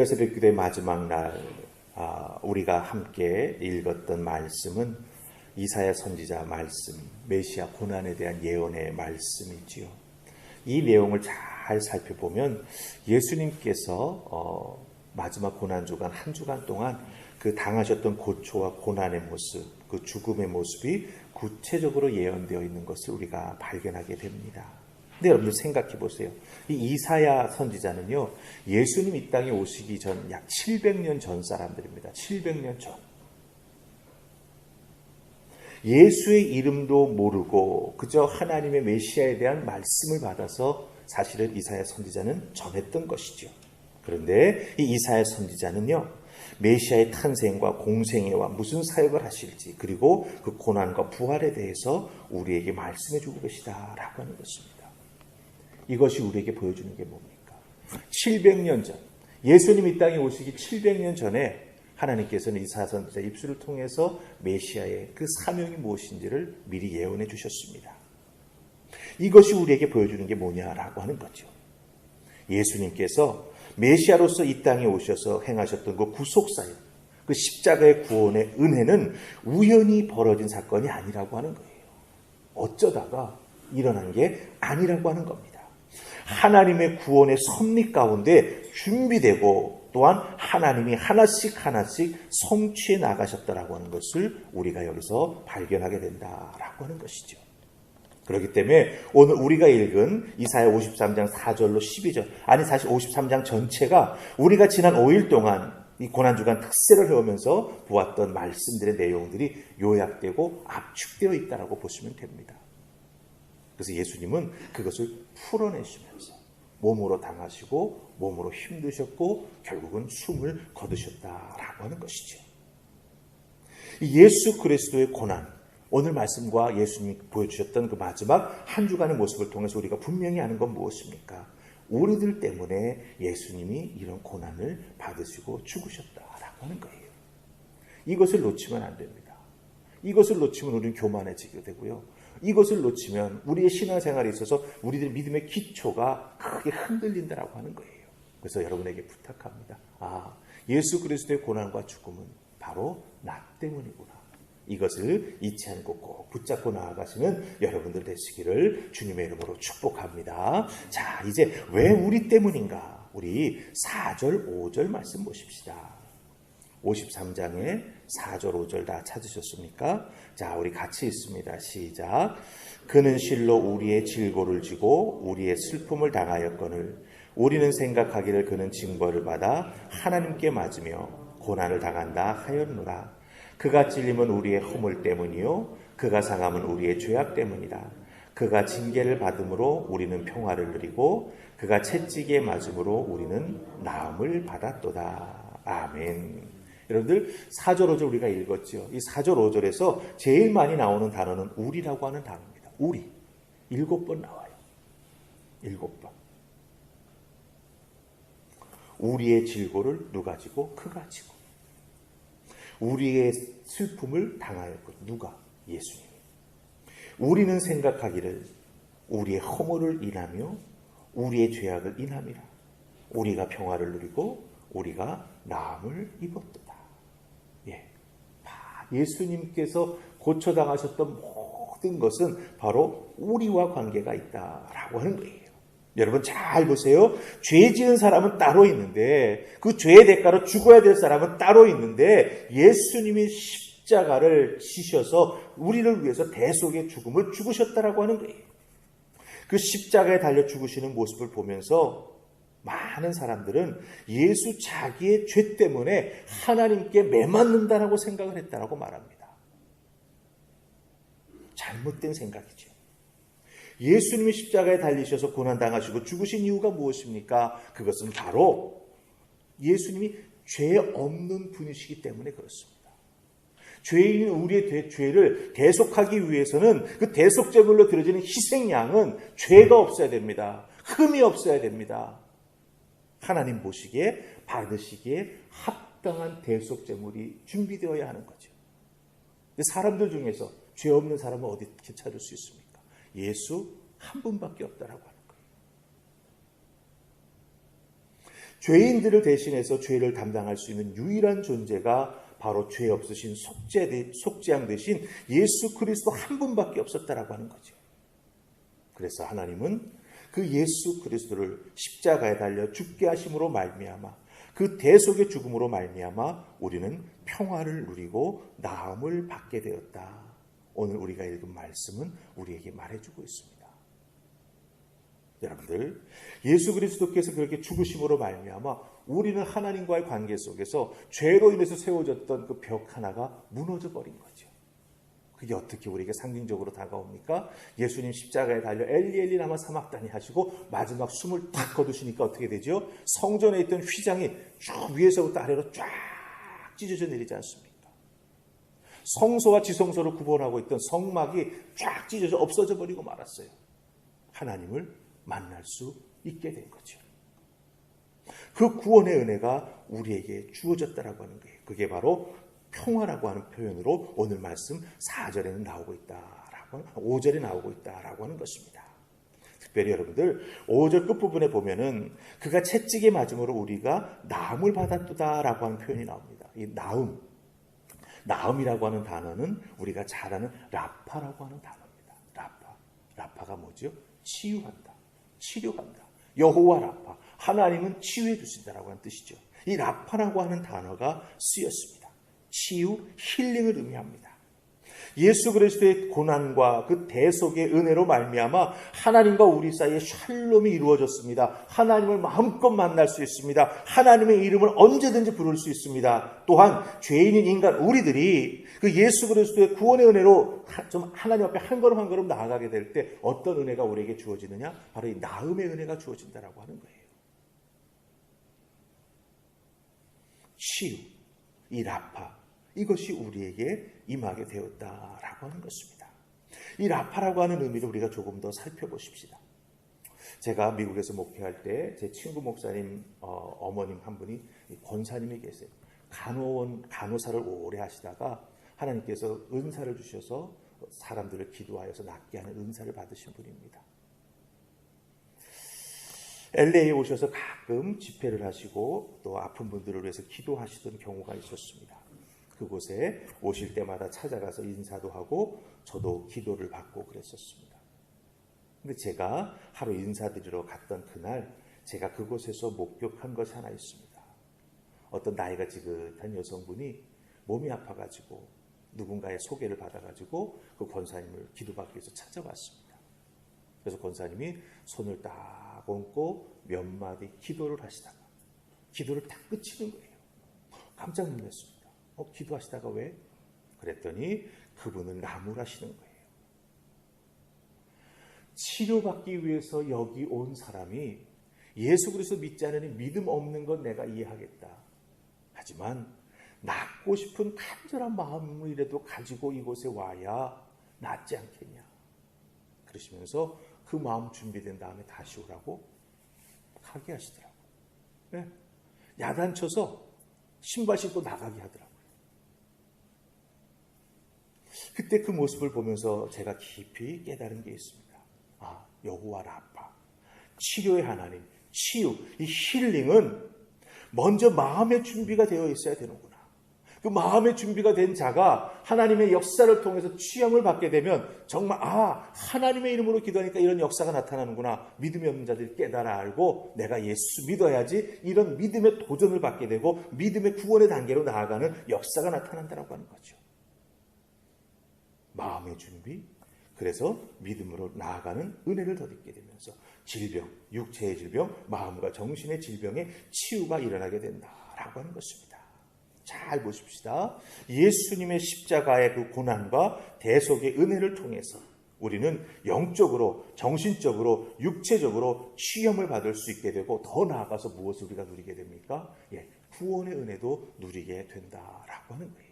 새벽기도의 마지막 날 우리가 함께 읽었던 말씀은 이사야 선지자 말씀, 메시아 고난에 대한 예언의 말씀이지요. 이 내용을 잘 살펴보면 예수님께서 마지막 고난주간 한 주간 동안 그 당하셨던 고초와 고난의 모습, 그 죽음의 모습이 구체적으로 예언되어 있는 것을 우리가 발견하게 됩니다. 근데 여러분들 생각해 보세요. 이 이사야 선지자는요, 예수님 이 땅에 오시기 전 약 700년 전 사람들입니다. 700년 전. 예수의 이름도 모르고 그저 하나님의 메시아에 대한 말씀을 받아서 사실은 이사야 선지자는 전했던 것이죠. 그런데 이 이사야 선지자는요, 메시아의 탄생과 공생애와 무슨 사역을 하실지, 그리고 그 고난과 부활에 대해서 우리에게 말씀해 주고 계시다라고 하는 것입니다. 이것이 우리에게 보여주는 게 뭡니까? 700년 전, 예수님 이 땅에 오시기 700년 전에 하나님께서는 이사야 선지자 입술을 통해서 메시아의 그 사명이 무엇인지를 미리 예언해 주셨습니다. 이것이 우리에게 보여주는 게 뭐냐라고 하는 거죠. 예수님께서 메시아로서 이 땅에 오셔서 행하셨던 그 구속사역, 그 십자가의 구원의 은혜는 우연히 벌어진 사건이 아니라고 하는 거예요. 어쩌다가 일어난 게 아니라고 하는 겁니다. 하나님의 구원의 섭리 가운데 준비되고 또한 하나님이 하나씩 성취해 나가셨다라고 하는 것을 우리가 여기서 발견하게 된다라고 하는 것이죠. 그렇기 때문에 오늘 우리가 읽은 이사야 53장 4절로 12절, 아니 사실 53장 전체가 우리가 지난 5일 동안 이 고난주간 특세를 해오면서 보았던 말씀들의 내용들이 요약되고 압축되어 있다라고 보시면 됩니다. 그래서 예수님은 그것을 풀어내시면서 몸으로 당하시고 몸으로 힘드셨고 결국은 숨을 거두셨다라고 하는 것이죠. 예수 그리스도의 고난, 오늘 말씀과 예수님이 보여주셨던 그 마지막 한 주간의 모습을 통해서 우리가 분명히 아는 건 무엇입니까? 우리들 때문에 예수님이 이런 고난을 받으시고 죽으셨다라고 하는 거예요. 이것을 놓치면 안 됩니다. 이것을 놓치면 우리는 교만해지게 되고요. 이것을 놓치면 우리의 신앙생활에 있어서 우리들 믿음의 기초가 크게 흔들린다라고 하는 거예요. 그래서 여러분에게 부탁합니다. 예수 그리스도의 고난과 죽음은 바로 나 때문이구나. 이것을 잊지 않고 꼭 붙잡고 나아가시는 여러분들 되시기를 주님의 이름으로 축복합니다. 자, 이제 왜 우리 때문인가? 우리 4절, 5절 말씀 보십시다. 53장에 4절, 5절 다 찾으셨습니까? 자, 우리 같이 읽습니다. 시작. 그는 실로 우리의 질고를 지고 우리의 슬픔을 당하였거늘 우리는 생각하기를 그는 징벌을 받아 하나님께 맞으며 고난을 당한다 하였노라. 그가 찔림은 우리의 허물 때문이요 그가 상함은 우리의 죄악 때문이다. 그가 징계를 받음으로 우리는 평화를 누리고 그가 채찍에 맞음으로 우리는 나음을 받았도다. 아멘. 여러분들 4절 5절 우리가 읽었죠. 이 4절 5절에서 제일 많이 나오는 단어는 우리라고 하는 단어입니다. 우리. 7번 나와요. 7번. 우리의 질고를 누가 지고 그가 지고 우리의 슬픔을 당하였고 누가? 예수님이. 우리는 생각하기를 우리의 허물을 인하며 우리의 죄악을 인함이라. 우리가 평화를 누리고 우리가 나음을 입었도다. 예수님께서 고쳐당하셨던 모든 것은 바로 우리와 관계가 있다라고 하는 거예요. 여러분 잘 보세요. 죄 지은 사람은 따로 있는데 그 죄의 대가로 죽어야 될 사람은 따로 있는데 예수님이 십자가를 지셔서 우리를 위해서 대속의 죽음을 죽으셨다라고 하는 거예요. 그 십자가에 달려 죽으시는 모습을 보면서 많은 사람들은 예수 자기의 죄 때문에 하나님께 매맞는다라고 생각을 했다라고 말합니다. 잘못된 생각이죠. 예수님이 십자가에 달리셔서 고난당하시고 죽으신 이유가 무엇입니까? 그것은 바로 예수님이 죄 없는 분이시기 때문에 그렇습니다. 죄인인 우리의 죄를 대속하기 위해서는 그 대속제물로 드려지는 희생양은 죄가 없어야 됩니다. 흠이 없어야 됩니다. 하나님 보시기에 받으시기에 합당한 대속제물이 준비되어야 하는 거죠. 근데 사람들 중에서 죄 없는 사람은 어떻게 찾을 수 있습니까? 예수 한 분밖에 없다라고 하는 거예요. 죄인들을 대신해서 죄를 담당할 수 있는 유일한 존재가 바로 죄 없으신 속죄양 대신 예수 그리스도 한 분밖에 없었다라고 하는 거죠. 그래서 하나님은 그 예수 그리스도를 십자가에 달려 죽게 하심으로 말미암아 그 대속의 죽음으로 말미암아 우리는 평화를 누리고 나음을 받게 되었다. 오늘 우리가 읽은 말씀은 우리에게 말해주고 있습니다. 여러분들, 예수 그리스도께서 그렇게 죽으심으로 말미암아 우리는 하나님과의 관계 속에서 죄로 인해서 세워졌던 그 벽 하나가 무너져 버린 거죠. 그게 어떻게 우리에게 상징적으로 다가옵니까? 예수님 십자가에 달려 엘리 엘리 라마 사막다니 하시고 마지막 숨을 탁 거두시니까 어떻게 되죠? 성전에 있던 휘장이 쭉 위에서부터 아래로 쫙 찢어져 내리지 않습니까? 성소와 지성소를 구분하고 있던 성막이 쫙 찢어져 없어져 버리고 말았어요. 하나님을 만날 수 있게 된 거죠. 그 구원의 은혜가 우리에게 주어졌다라고 하는 거예요. 그게 바로 평화라고 하는 표현으로 오늘 말씀 4절에는 나오고 있다라고 5절에 나오고 있다라고 하는 것입니다. 특별히 여러분들 5절 끝부분에 보면은 그가 채찍에 맞음으로 우리가 나음을 받았도다라고 하는 표현이 나옵니다. 이 나음이라고 하는 단어는 우리가 잘 아는 라파라고 하는 단어입니다. 라파가 뭐죠? 치유한다, 치료한다. 여호와 라파, 하나님은 치유해 주신다라고 하는 뜻이죠. 이 라파라고 하는 단어가 쓰였습니다. 치유, 힐링을 의미합니다. 예수 그리스도의 고난과 그 대속의 은혜로 말미암아 하나님과 우리 사이에 샬롬이 이루어졌습니다. 하나님을 마음껏 만날 수 있습니다. 하나님의 이름을 언제든지 부를 수 있습니다. 또한 죄인인 인간 우리들이 그 예수 그리스도의 구원의 은혜로 좀 하나님 앞에 한 걸음 한 걸음 나아가게 될 때 어떤 은혜가 우리에게 주어지느냐? 바로 이 나음의 은혜가 주어진다라고 하는 거예요. 치유, 이 라파, 이것이 우리에게 임하게 되었다라고 하는 것입니다. 이 라파라고 하는 의미를 우리가 조금 더 살펴보십시다. 제가 미국에서 목회할 때 제 친구 목사님 어머님 한 분이 권사님이 계세요. 간호사를 오래 하시다가 하나님께서 은사를 주셔서 사람들을 기도하여서 낫게 하는 은사를 받으신 분입니다. LA에 오셔서 가끔 집회를 하시고 또 아픈 분들을 위해서 기도하시던 경우가 있었습니다. 그곳에 오실 때마다 찾아가서 인사도 하고 저도 기도를 받고 그랬었습니다. 근데 제가 하루 인사드리러 갔던 그날 제가 그곳에서 목격한 것이 하나 있습니다. 어떤 나이가 지긋한 여성분이 몸이 아파가지고 누군가의 소개를 받아가지고 그 권사님을 기도받기 위해서 찾아왔습니다. 그래서 권사님이 손을 딱 얹고 몇 마디 기도를 하시다가 기도를 딱 끝이는 거예요. 깜짝 놀랐습니다. 기도하시다가 왜? 그랬더니 그분은 나무라시는 거예요. 치료받기 위해서 여기 온 사람이 예수 그리스도 믿지 않으니 믿음 없는 건 내가 이해하겠다. 하지만 낫고 싶은 간절한 마음이라도 가지고 이곳에 와야 낫지 않겠냐. 그러시면서 그 마음 준비된 다음에 다시 오라고 가게 하시더라고요. 네? 야단쳐서 신발 신고 나가게 하더라고요. 그때 그 모습을 보면서 제가 깊이 깨달은 게 있습니다. 여호와 라파, 치료의 하나님, 치유, 이 힐링은 먼저 마음의 준비가 되어 있어야 되는구나. 그 마음의 준비가 된 자가 하나님의 역사를 통해서 취함을 받게 되면 정말 하나님의 이름으로 기도하니까 이런 역사가 나타나는구나. 믿음이 없는 자들이 깨달아 알고 내가 예수 믿어야지, 이런 믿음의 도전을 받게 되고 믿음의 구원의 단계로 나아가는 역사가 나타난다라고 하는 거죠. 마음의 준비, 그래서 믿음으로 나아가는 은혜를 덧입게 되면서 질병, 육체의 질병, 마음과 정신의 질병의 치유가 일어나게 된다라고 하는 것입니다. 잘 보십시다. 예수님의 십자가의 그 고난과 대속의 은혜를 통해서 우리는 영적으로, 정신적으로, 육체적으로 시험을 받을 수 있게 되고 더 나아가서 무엇을 우리가 누리게 됩니까? 구원의 은혜도 누리게 된다라고 하는 거예요.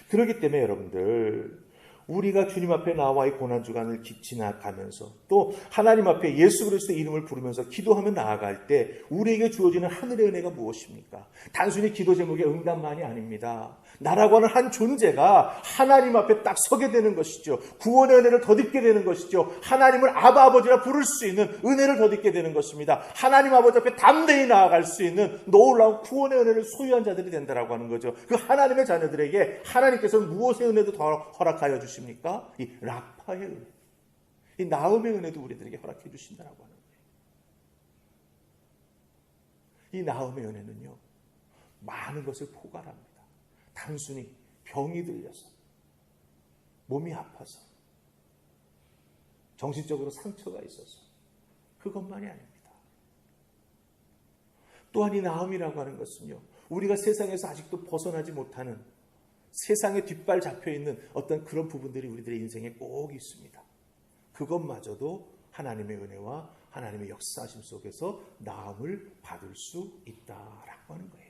그렇기 때문에 여러분들, 우리가 주님 앞에 나와 이 고난주간을 지나가면서 또 하나님 앞에 예수 그리스도의 이름을 부르면서 기도하며 나아갈 때 우리에게 주어지는 하늘의 은혜가 무엇입니까? 단순히 기도 제목의 응답만이 아닙니다. 나라고 하는 한 존재가 하나님 앞에 딱 서게 되는 것이죠. 구원의 은혜를 덧입게 되는 것이죠. 하나님을 아바 아버지라 부를 수 있는 은혜를 덧입게 되는 것입니다. 하나님 아버지 앞에 담대히 나아갈 수 있는 놀라운 구원의 은혜를 소유한 자들이 된다라고 하는 거죠. 그 하나님의 자녀들에게 하나님께서는 무엇의 은혜도 더 허락하여 주십니까? 이 라파의 은혜, 이 나음의 은혜도 우리들에게 허락해 주신다라고 하는 거예요. 이 나음의 은혜는요, 많은 것을 포괄합니다. 단순히 병이 들려서, 몸이 아파서, 정신적으로 상처가 있어서 그것만이 아닙니다. 또한 이 나음이라고 하는 것은요, 우리가 세상에서 아직도 벗어나지 못하는, 세상에 뒷발 잡혀있는 어떤 그런 부분들이 우리들의 인생에 꼭 있습니다. 그것마저도 하나님의 은혜와 하나님의 역사하심 속에서 나음을 받을 수 있다라고 하는 거예요.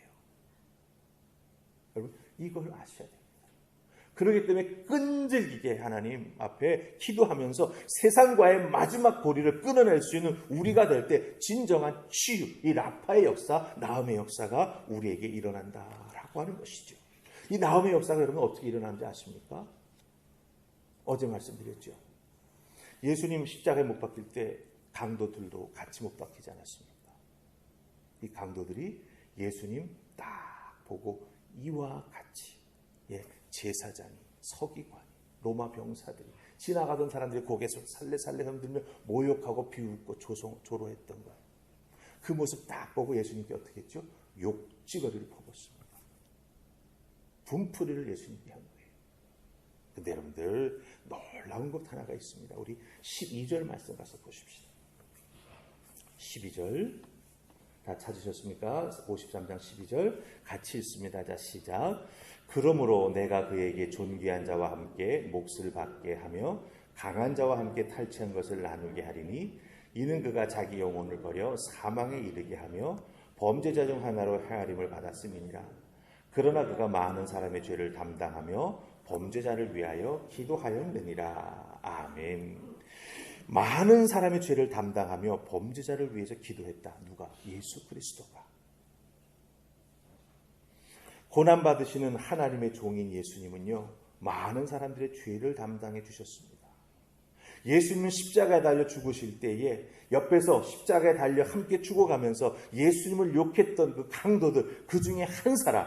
여러분, 이걸 아셔야 됩니다. 그렇기 때문에 끈질기게 하나님 앞에 기도하면서 세상과의 마지막 고리를 끊어낼 수 있는 우리가 될 때 진정한 치유, 이 라파의 역사, 나음의 역사가 우리에게 일어난다라고 하는 것이죠. 이 나음의 역사가 여러분 어떻게 일어나는지 아십니까? 어제 말씀드렸죠. 예수님 십자가에 못 박힐 때 강도들도 같이 못 박히지 않았습니까? 이 강도들이 예수님 딱 보고 이와 같이, 제사장이, 서기관이, 로마 병사들이, 지나가던 사람들이 고개를 살레살레 흔들며 모욕하고 비웃고 조로했던 거예요. 그 모습 딱 보고 예수님께 어떻게 했죠? 욕지거리를 퍼붓습니다. 분풀이를 예수님께 한 거예요. 근데 여러분들, 놀라운 것 하나가 있습니다. 우리 12절 말씀 가서 보십시다. 12절 다 찾으셨습니까? 53장 12절 같이 읽습니다. 자, 시작. 그러므로 내가 그에게 존귀한 자와 함께 몫을 받게 하며 강한 자와 함께 탈취한 것을 나누게 하리니 이는 그가 자기 영혼을 버려 사망에 이르게 하며 범죄자 중 하나로 헤아림을 받았음이니라. 그러나 그가 많은 사람의 죄를 담당하며 범죄자를 위하여 기도하였느니라. 아멘. 많은 사람의 죄를 담당하며 범죄자를 위해서 기도했다. 누가? 예수 그리스도가. 고난받으시는 하나님의 종인 예수님은요, 많은 사람들의 죄를 담당해 주셨습니다. 예수님은 십자가에 달려 죽으실 때에 옆에서 십자가에 달려 함께 죽어가면서 예수님을 욕했던 그 강도들, 그 중에 한 사람,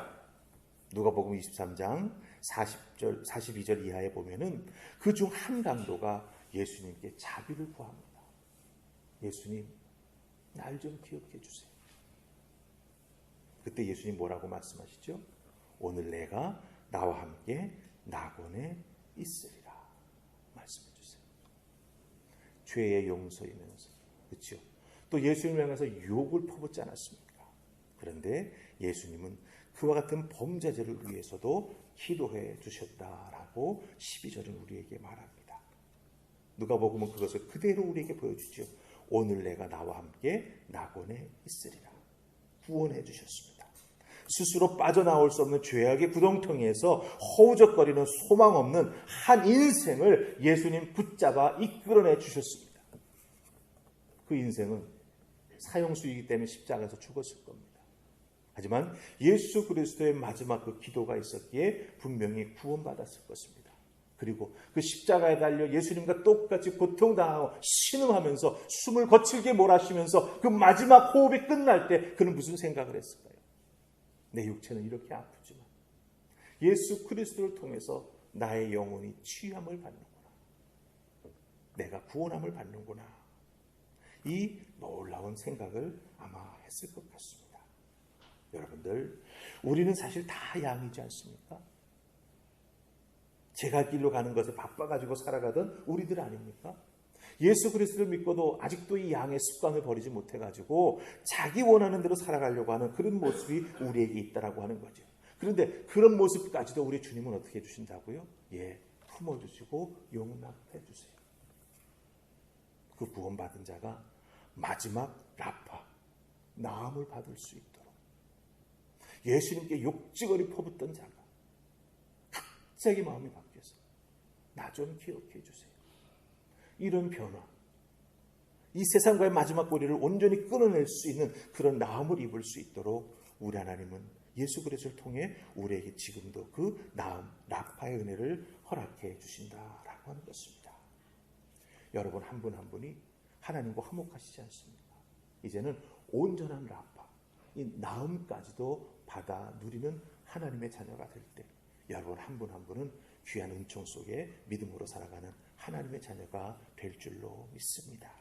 누가복음 23장 40절, 42절 이하에 보면은 그 중 한 강도가 예수님께 자비를 구합니다. 예수님, 날 좀 기억해 주세요. 그때 예수님 뭐라고 말씀하시죠? 오늘 내가 나와 함께 낙원에 있으리라 말씀해 주세요. 죄의 용서이면서, 그렇죠? 또 예수님을 향해서 욕을 퍼붓지 않았습니까? 그런데 예수님은 그와 같은 범죄자를 위해서도 기도해 주셨다라고 12절은 우리에게 말합니다. 누가복음은 그것을 그대로 우리에게 보여주죠. 오늘 내가 나와 함께 낙원에 있으리라. 구원해 주셨습니다. 스스로 빠져나올 수 없는 죄악의 구덩텅이에서 허우적거리는 소망 없는 한 인생을 예수님 붙잡아 이끌어내 주셨습니다. 그 인생은 사형수이기 때문에 십자가에서 죽었을 겁니다. 하지만 예수 그리스도의 마지막 그 기도가 있었기에 분명히 구원받았을 것입니다. 그리고 그 십자가에 달려 예수님과 똑같이 고통당하고 신음하면서 숨을 거칠게 몰아쉬면서 그 마지막 호흡이 끝날 때 그는 무슨 생각을 했을까요? 내 육체는 이렇게 아프지만 예수 그리스도를 통해서 나의 영혼이 치유함을 받는구나. 내가 구원함을 받는구나. 이 놀라운 생각을 아마 했을 것 같습니다. 여러분들, 우리는 사실 다 양이지 않습니까? 제가 길로 가는 것에 바빠가지고 살아가던 우리들 아닙니까? 예수 그리스도를 믿고도 아직도 이 양의 습관을 버리지 못해가지고 자기 원하는 대로 살아가려고 하는 그런 모습이 우리에게 있다라고 하는 거죠. 그런데 그런 모습까지도 우리 주님은 어떻게 해주신다고요? 품어주시고 용납해 주세요. 그 구원받은 자가 마지막 라파, 나음을 받을 수 있도록 예수님께 욕지거리 퍼붓던 자가 갑자기 마음이 바뀌어서 나 좀 기억해 주세요. 이런 변화, 이 세상과의 마지막 고리를 온전히 끊어낼 수 있는 그런 나음을 입을 수 있도록 우리 하나님은 예수 그리스도를 통해 우리에게 지금도 그 나음, 라파의 은혜를 허락해 주신다라고 하는 것입니다. 여러분 한 분 한 분이 하나님과 화목하시지 않습니까? 이제는 온전한 라파, 이 나음까지도 받아 누리는 하나님의 자녀가 될 때 여러분 한 분 한 분은 귀한 은총 속에 믿음으로 살아가는 하나님의 자녀가 될 줄로 믿습니다.